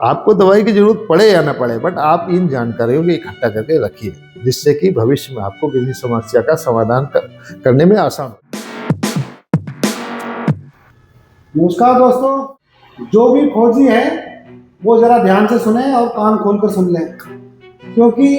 आपको दवाई की जरूरत पड़े या ना पड़े, बट आप इन जानकारियों को इकट्ठा करके रखिए, जिससे कि भविष्य में आपको किसी समस्या का समाधान करने में आसान हो। नमस्कार दोस्तों, जो भी फौजी है वो जरा ध्यान से सुने और कान खोलकर सुन लें, क्योंकि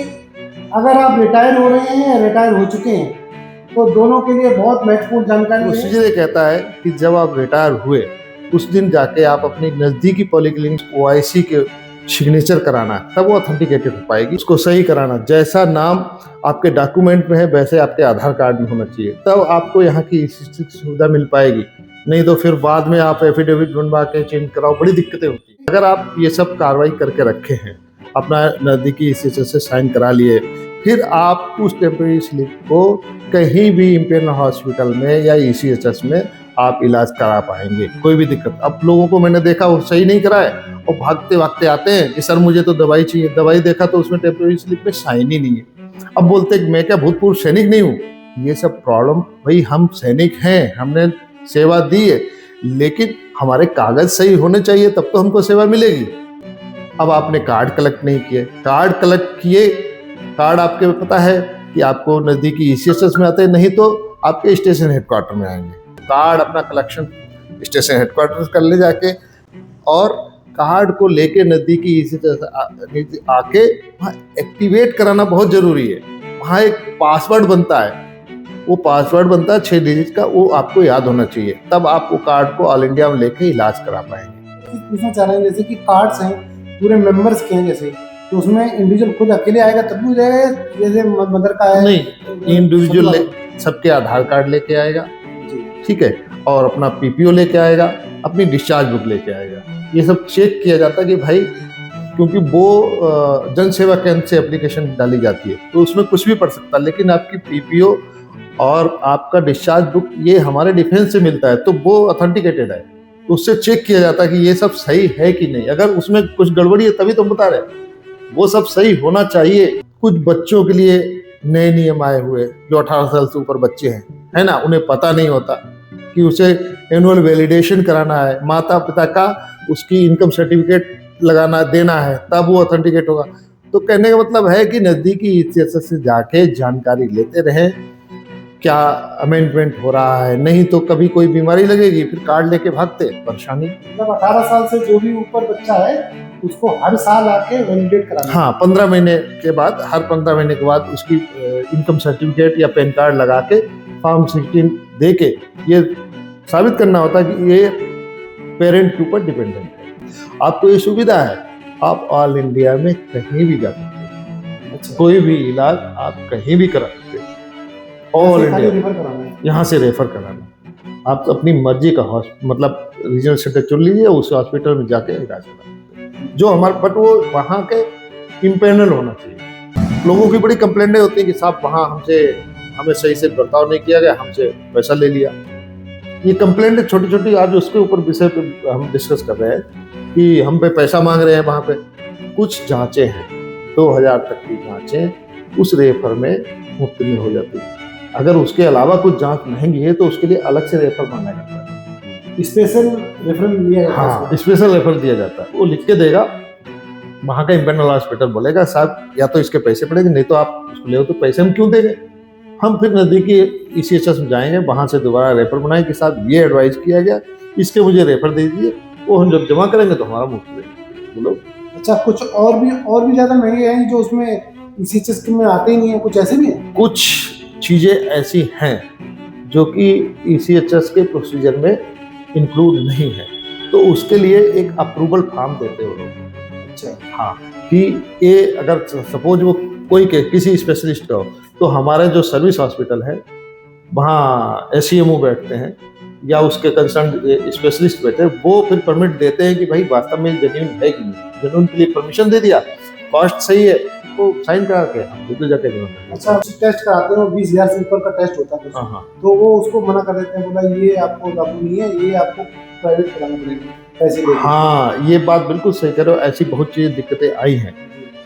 अगर आप रिटायर हो रहे हैं या रिटायर हो चुके हैं तो दोनों के लिए बहुत महत्वपूर्ण जानकारी है। प्रोसीजर ये कहता है कि जब आप रिटायर हुए उस दिन जाके आप अपनी नजदीकी पॉलीक्लिनिक OIC के सिग्नेचर कराना, तब वो ऑथेंटिकेटेड हो पाएगी। उसको सही कराना, जैसा नाम आपके डॉक्यूमेंट में है वैसे आपके आधार कार्ड में होना चाहिए, तब आपको यहाँ की सुविधा मिल पाएगी। नहीं तो फिर बाद में आप एफिडेविट बनवा के चेंज कराओ, बड़ी दिक्कतें होती हैं। अगर आप ये सब कार्रवाई करके रखे हैं, अपना नजदीकी ECHS से साइन करा लिए, फिर आप उस टेम्परेरी स्लिप को कहीं भी इंपीरियल हॉस्पिटल में या ECHS में आप इलाज करा पाएंगे, कोई भी दिक्कत। अब लोगों को मैंने देखा वो सही नहीं कराए और भागते भागते आते हैं कि सर मुझे तो दवाई चाहिए, दवाई देखा तो उसमें टेम्परेरी स्लिप में साइन ही नहीं है। अब बोलते हैं मैं क्या भूतपूर्व सैनिक नहीं हूँ। ये सब प्रॉब्लम, भाई हम सैनिक हैं, हमने सेवा दी है, लेकिन हमारे कागज सही होने चाहिए तब तो हमको सेवा मिलेगी। अब आपने कार्ड कलेक्ट नहीं किए, कार्ड कलेक्ट किए, कार्ड आपके पता है कि आपको नजदीकी ECHS में आते हैं, नहीं तो आपके स्टेशन हेडक्वार्टर में आएंगे। कार्ड अपना कलेक्शन स्टेशन हेडक्वार्टर कर ले जाके, और कार्ड को लेके नजदीकी ECHS आके वहाँ एक्टिवेट कराना बहुत जरूरी है। वहाँ एक पासवर्ड बनता है, वो पासवर्ड बनता है 6 डिजिट का, वो आपको याद होना चाहिए, तब आप वो कार्ड को ऑल इंडिया में लेके इलाज करा पाएंगे। पूछना चाह रहे हैं जैसे कि कार्ड्स हैं पूरे मेंबर्स के हैं, जैसे तो उसमें इंडिविजुअल खुद अकेले आएगा तब भी जाएगा, जैसे मदर का है? नहीं, इंडिविजुअल सबके आधार कार्ड लेके आएगा, ठीक है, और अपना PPO लेके आएगा, अपनी डिस्चार्ज बुक लेके आएगा। ये सब चेक किया जाता है कि भाई, क्योंकि वो जन सेवा केंद्र से एप्लीकेशन डाली जाती है तो उसमें कुछ भी पढ़ सकता है, लेकिन आपकी PPO और आपका डिस्चार्ज बुक ये हमारे डिफेंस से मिलता है तो वो ऑथेंटिकेटेड है, तो उससे चेक किया जाता है कि ये सब सही है कि नहीं। अगर उसमें कुछ गड़बड़ी है तभी तो बता रहे, वो सब सही होना चाहिए। कुछ बच्चों के लिए नए नियम आए हुए, जो 18 साल से ऊपर बच्चे हैं, है ना, उन्हें पता नहीं होता कि उसे एनुअल वैलिडेशन कराना है, माता पिता का उसकी इनकम सर्टिफिकेट लगाना देना है, तब वो ऑथेंटिकेट होगा। तो कहने का मतलब है कि नजदीकी ECHS से जाके जानकारी लेते रहें क्या अमेंडमेंट हो रहा है, नहीं तो कभी कोई बीमारी लगेगी फिर कार्ड लेके भागते, परेशानी। मतलब 18 साल से जो भी ऊपर बच्चा है उसको हर साल आके वैलिडेट कराना। हाँ, 15 महीने के बाद, हर 15 महीने के बाद उसकी इनकम सर्टिफिकेट या पैन कार्ड लगा के फॉर्म 16 दे के ये साबित करना होता है कि ये पेरेंट के ऊपर डिपेंडेंट है। आपको ये सुविधा है, आप ऑल इंडिया में कहीं भी जा सकते हैं। अच्छा, कोई भी इलाज आप कहीं भी करा सकते हैं, ऑल इंडिया। यहाँ से रेफर कराना, आप अपनी मर्जी का मतलब रीजनल सेंटर चुन लीजिए, उस हॉस्पिटल में जाके इलाज करा जो हमारे, बट वो वहाँ के इम्पेनल होना चाहिए। लोगों की बड़ी कंप्लेंटें होती है कि साहब वहाँ हमें सही से बर्ताव नहीं किया गया, हमसे पैसा ले लिया। ये कंप्लेंट छोटी छोटी, आज उसके ऊपर विषय पे हम डिस्कस कर रहे हैं कि हम पे पैसा मांग रहे हैं। वहाँ पे कुछ जांचें हैं, 2000 तक की जांचें उस रेफर में मुफ्त में हो जाती है। अगर उसके अलावा कुछ जांच महंगी है तो उसके लिए अलग से रेफर मांगा जाता है, स्पेशल रेफर दिया जाता है। हाँ, स्पेशल रेफर दिया जाता है, वो लिख के देगा। वहाँ का इंपीरियल हॉस्पिटल बोलेगा साहब या तो इसके पैसे पड़ेंगे, नहीं तो आप उसको ले तो पैसे हम क्यों देंगे। हम फिर नजदीकी ECHS में जाएंगे, वहाँ से दोबारा रेफर बनाएंगे कि साहब ये एडवाइस किया गया, इसके मुझे रेफर दे दीजिए, वो हम जब जमा करेंगे तो हमारा मुफ्त देंगे। बोलो। अच्छा, कुछ और भी ज़्यादा महंगे हैं जो उसमें ECHS में आते ही नहीं है, कुछ ऐसे भी हैं? कुछ चीज़ें ऐसी हैं जो कि ECHS के प्रोसीजर में इंक्लूड नहीं है, तो उसके लिए एक अप्रूवल फॉर्म देते हो लोग। अच्छा, हाँ, कि ये अगर सपोज वो कोई किसी स्पेशलिस्ट का हो, तो हमारे जो सर्विस हॉस्पिटल है वहाँ SCMO बैठते हैं या उसके कंसर्न स्पेशलिस्ट बैठते हैं, वो फिर परमिट देते हैं कि भाई वास्तव में जेन्युइन है कि नहीं। जेन्युइन के लिए परमिशन दे दिया, कॉस्ट सही है तो साइन करा के हम बिल्कुल जाके जमा। अच्छा, टेस्ट कराते हो, 20,000 से ऊपर का टेस्ट होता है तो वो उसको मना कर देते हैं, बोला ये आपको लागू नहीं है, ये आपको प्राइवेट कराना पड़ेगा पैसे देके। हाँ, ये बात बिल्कुल सही करो, ऐसी बहुत चीज़ें दिक्कतें आई हैं।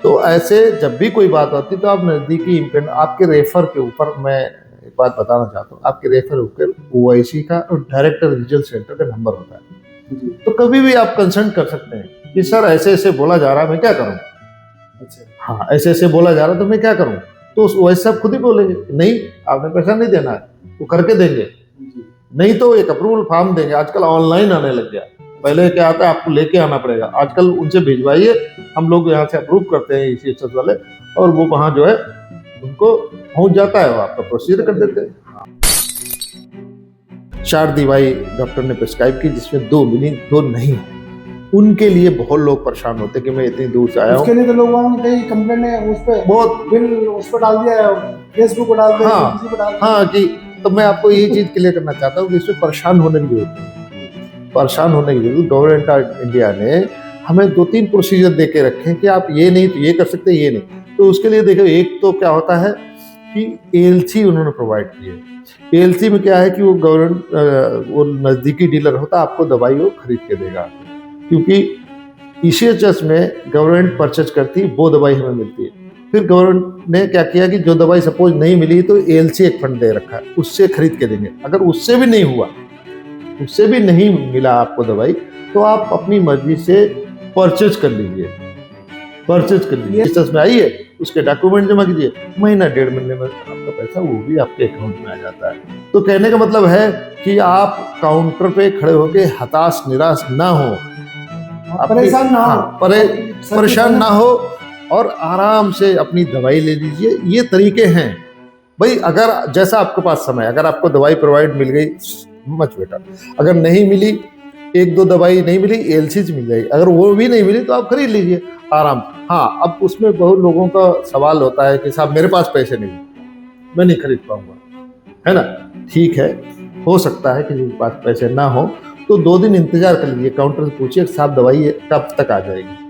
तो ऐसे जब भी कोई बात होती तो आप नज़दीकी इंपीरियल, आपके रेफर के ऊपर मैं एक बात बताना चाहता हूँ, आपके रेफर ऊपर OIC का और डायरेक्टर रीजनल सेंटर का नंबर होता है, तो कभी भी आप कंसल्ट कर सकते हैं। कि सर ऐसे ऐसे बोला जा रहा है, मैं क्या करूँ। अच्छा। हाँ, ऐसे ऐसे बोला जा रहा है तो मैं क्या करूँ। तो वैसे सब खुद ही बोलेंगे नहीं आपने पैसा नहीं देना है, वो करके देंगे। जी। नहीं तो एक अप्रूवल फॉर्म देंगे, आजकल ऑनलाइन आने लग गया। पहले क्या आता है आपको लेके आना पड़ेगा, आजकल उनसे भिजवाइए, हम लोग यहाँ से अप्रूव करते हैं ECHS वाले, और वो वहाँ जो है उनको पहुँच जाता है, वो आपका प्रोसीजर कर देते हैं। 4 दवाई डॉक्टर ने प्रिस्क्राइब की जिसमें 2 मिली, 2 नहीं है। उनके लिए बहुत लोग परेशान होते हैं कि मैं इतनी दूर से आया हूँ। उसके लिए तो लोगों ने कई कंप्लेंट है उस पे, बहुत बिल उस पर डाल दिया है, फेसबुक पर डाल दिया, हाँ, किसी पर डाल दिया। हाँ कि तो मैं आपको यही चीज क्लियर करना चाहता हूँ कि इसमें परेशान होने की जरूरत नहीं। परेशान होने की जरूरत, गवर्नमेंट ऑफ इंडिया ने हमें 2-3 प्रोसीजर दे के रखे हैं कि आप ये नहीं तो ये कर सकते, ये नहीं तो उसके लिए देखो। एक तो क्या होता है कि ALC उन्होंने प्रोवाइड की है। ALC में क्या है कि वो गवर्नमेंट वो नज़दीकी डीलर होता है, आपको दवाई वो खरीद के देगा, क्योंकि ECHS में गवर्नमेंट परचेज करती है, वो दवाई हमें मिलती है। फिर गवर्नमेंट ने क्या किया कि जो दवाई सपोज नहीं मिली तो ALC एक फंड दे रखा है, उससे खरीद के देंगे। अगर उससे भी नहीं हुआ, उससे भी नहीं मिला आपको दवाई, तो आप अपनी मर्जी से परचेज कर लीजिए, परचेज कर लीजिए। ECHS में आइए, उसके डॉक्यूमेंट जमा कीजिए, महीना 1.5 महीने में आपका पैसा वो भी आपके अकाउंट में आ जाता है। तो कहने का मतलब है कि आप काउंटर पे खड़े होकर हताश निराश ना हो, परेशान ना हो, परेशान ना हो, और आराम से अपनी दवाई ले लीजिए। ये तरीके हैं भाई। अगर जैसा आपके पास समय, अगर आपको दवाई प्रोवाइड मिल गई मच बेटर, अगर नहीं मिली, 1-2 दवाई नहीं मिली, ALC से मिल जाएगी। अगर वो भी नहीं मिली तो आप खरीद लीजिए आराम। हाँ, अब उसमें बहुत लोगों का सवाल होता है कि साहब मेरे पास पैसे नहीं, मैं नहीं खरीद पाऊंगा, है ना। ठीक है, हो सकता है कि जिनके पास पैसे ना हो तो 2 दिन इंतजार कर लीजिए, काउंटर से पूछिए साहब दवाई कब तक आ जाएगी।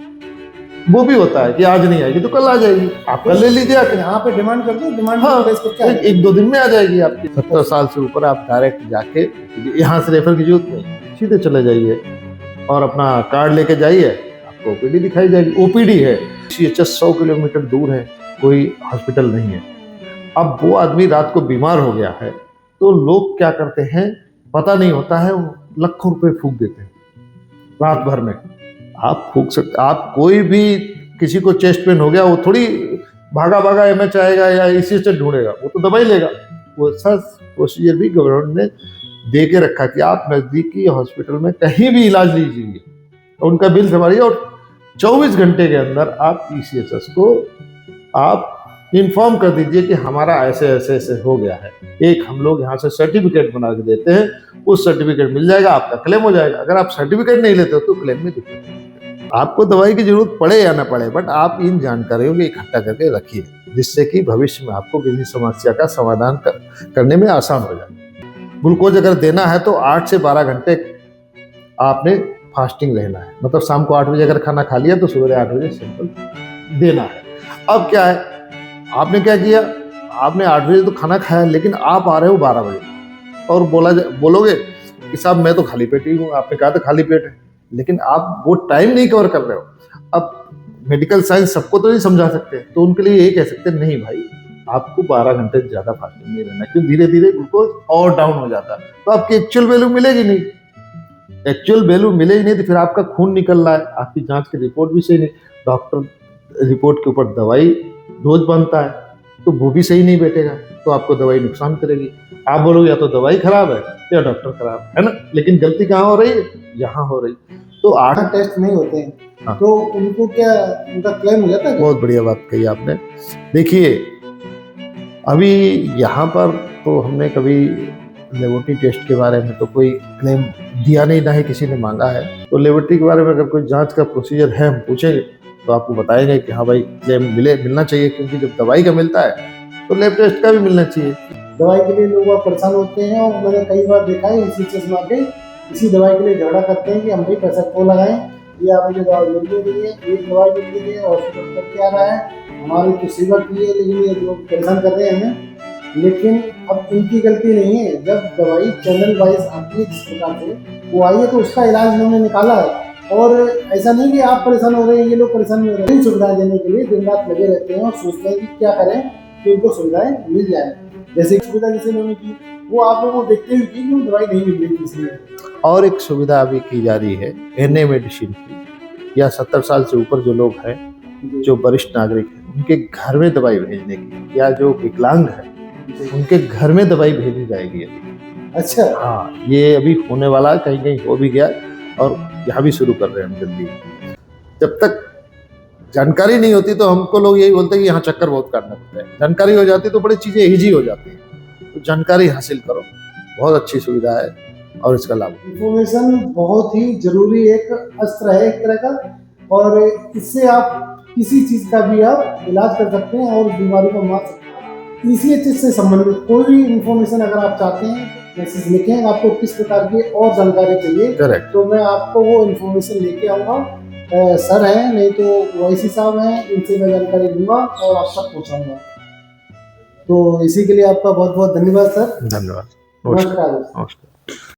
वो भी होता है कि आज नहीं आएगी तो कल आ जाएगी, आप कल ले लीजिए आके। यहाँ पे डिमांड कर दो, डिमांड हाँ, क्या 1-2 दिन में आ जाएगी आपकी। 70 साल से ऊपर आप डायरेक्ट जाके, यहाँ से रेफर की जरूरत नहीं, सीधे चले जाइए और अपना कार्ड लेके जाइए, आपको OPD दिखाई जाएगी। OPD है, ECHS 100 किलोमीटर दूर है, कोई हॉस्पिटल नहीं है। अब वो आदमी रात को बीमार हो गया है तो लोग क्या करते हैं पता नहीं होता है, वो लाखों रुपए फूंक देते हैं रात भर में। आप फूंक सकते, आप कोई भी किसी को चेस्ट पेन हो गया, वो थोड़ी भागा भागा MH आएगा या ECHS ढूंढेगा, वो तो दवाई लेगा। वो सब प्रोसीजर भी गवर्नमेंट ने दे के रखा कि आप नजदीकी हॉस्पिटल में कहीं भी इलाज लीजिए, उनका बिल संभालिए, और 24 घंटे के अंदर आप ECHS को आप इन्फॉर्म कर दीजिए कि हमारा ऐसे ऐसे ऐसे हो गया है। एक हम लोग यहाँ से सर्टिफिकेट बना के देते हैं, उस सर्टिफिकेट मिल जाएगा, आपका क्लेम हो जाएगा। अगर आप सर्टिफिकेट नहीं लेते हो तो क्लेम में दिक्कत है। आपको दवाई की जरूरत पड़े या ना पड़े, बट आप इन जानकारियों को इकट्ठा करके रखिए, जिससे कि भविष्य में आपको किसी समस्या का समाधान करने में आसान हो जाए। ग्लूकोज अगर देना है तो 8 से 12 घंटे आपने फास्टिंग रहना है, मतलब शाम को 8 बजे अगर खाना खा लिया तो सुबह 8 बजे सिंपल देना है। अब क्या है, आपने क्या किया, आपने 8 बजे तो खाना खाया, लेकिन आप आ रहे हो 12 बजे और बोलोगे कि साहब मैं तो खाली पेट ही हूँ, आपने कहा था खाली पेट है, लेकिन आप वो टाइम नहीं कवर कर रहे हो। अब मेडिकल साइंस सबको तो नहीं समझा सकते, तो उनके लिए यही कह सकते हैं नहीं भाई आपको 12 घंटे से ज़्यादा फास्टिंग नहीं रहना, क्योंकि धीरे धीरे ग्लूकोज और डाउन हो जाता है, तो आपकी एक्चुअल वैल्यू मिलेगी नहीं। एक्चुअल वैल्यू मिलेगी नहीं तो फिर आपका खून निकल रहा है, आपकी जांच की रिपोर्ट भी सही नहीं, डॉक्टर रिपोर्ट के ऊपर दवाई डोज बनता है तो वो भी सही नहीं बैठेगा, तो आपको दवाई नुकसान करेगी। आप बोलोगे या तो दवाई खराब है या डॉक्टर खराब है ना, लेकिन गलती कहाँ हो रही है, यहाँ हो रही। तो 8 टेस्ट नहीं होते हैं, हाँ। तो उनको क्या उनका क्लेम हो जाता है? बहुत बढ़िया बात कही आपने। देखिए अभी यहाँ पर तो हमने कभी लेबोरेटरी टेस्ट के बारे में तो कोई क्लेम दिया नहीं, ना ही किसी ने मांगा है। तो लेबोरेटरी के बारे में अगर कोई जांच का प्रोसीजर है, हम पूछेंगे तो आपको बताएंगे कि हाँ भाई क्लेम मिलना चाहिए, क्योंकि जब दवाई का मिलता है तो लैब टेस्ट का भी मिलना चाहिए। दवाई के लिए लोग परेशान होते हैं, और मैंने कई बार देखा है ECHS में आके इसी दवाई के लिए झगड़ा करते हैं कि हम भाई पैसा क्यों लगाएं, ये आपने जो दवाई मिल रही है, एक दवाई मिल रही है, हॉस्पिटल करके आ रहा है, हमारी तो सेवा की है, लेकिन ये लोग परेशान कर रहे हैं हमें। लेकिन अब इनकी गलती नहीं है, जब दवाई चैनल वाइज आती है जिस प्रकार से वो आई है तो उसका इलाज उन्होंने निकाला है, और ऐसा नहीं कि आप परेशान हो रहे हैं, ये लोग परेशान नहीं हो रहे हैं। सुविधाएं देने के लिए दिन रात लगे रहते हैं और सोचते हैं कि क्या करें कि उनको सुविधाएं मिल जाए। जैसे सुविधा जैसे उन्होंने की वो आप लोगों को देखते हुए की दवाई नहीं मिल रही थी, इसलिए। और एक सुविधा अभी की जा रही है NA मेडिसिन की, या 70 साल से ऊपर जो लोग हैं, जी, जो वरिष्ठ नागरिक हैं, उनके घर में दवाई भेजने की, या जो विकलांग है जी। उनके घर में दवाई भेजी जाएगी अभी। अच्छा, हाँ, ये अभी होने वाला है, कहीं कहीं हो भी गया और यहाँ भी शुरू कर रहे हैं हम जल्दी। जब तक जानकारी नहीं होती तो हमको लोग यही बोलते हैं कि यहाँ चक्कर बहुत काटना पड़ता है। जानकारी हो जाती तो बड़ी चीजें इजी हो जाती हैं। तो जानकारी हासिल करो, बहुत अच्छी सुविधा है और इसका लाभ। इंफॉर्मेशन बहुत ही जरूरी एक अस्त्र है एक तरह का, और इससे आप किसी चीज का भी आप इलाज कर सकते हैं और बीमारी को मार सकते हैं। ECHS से संबंधित कोई भी इंफॉर्मेशन अगर आप चाहते हैं, मैसेज लिखें, आपको किस प्रकार की और जानकारी चाहिए, करेक्ट। तो मैं आपको वो इंफॉर्मेशन लेके आऊँगा। सर हैं, नहीं तो OIC साहब हैं, इनसे मैं जानकारी लूँगा और आप तक पहुँचाऊँगा। तो इसी के लिए आपका बहुत बहुत धन्यवाद सर। धन्यवाद। नमस्कार। नमस्कार। नमस्कार।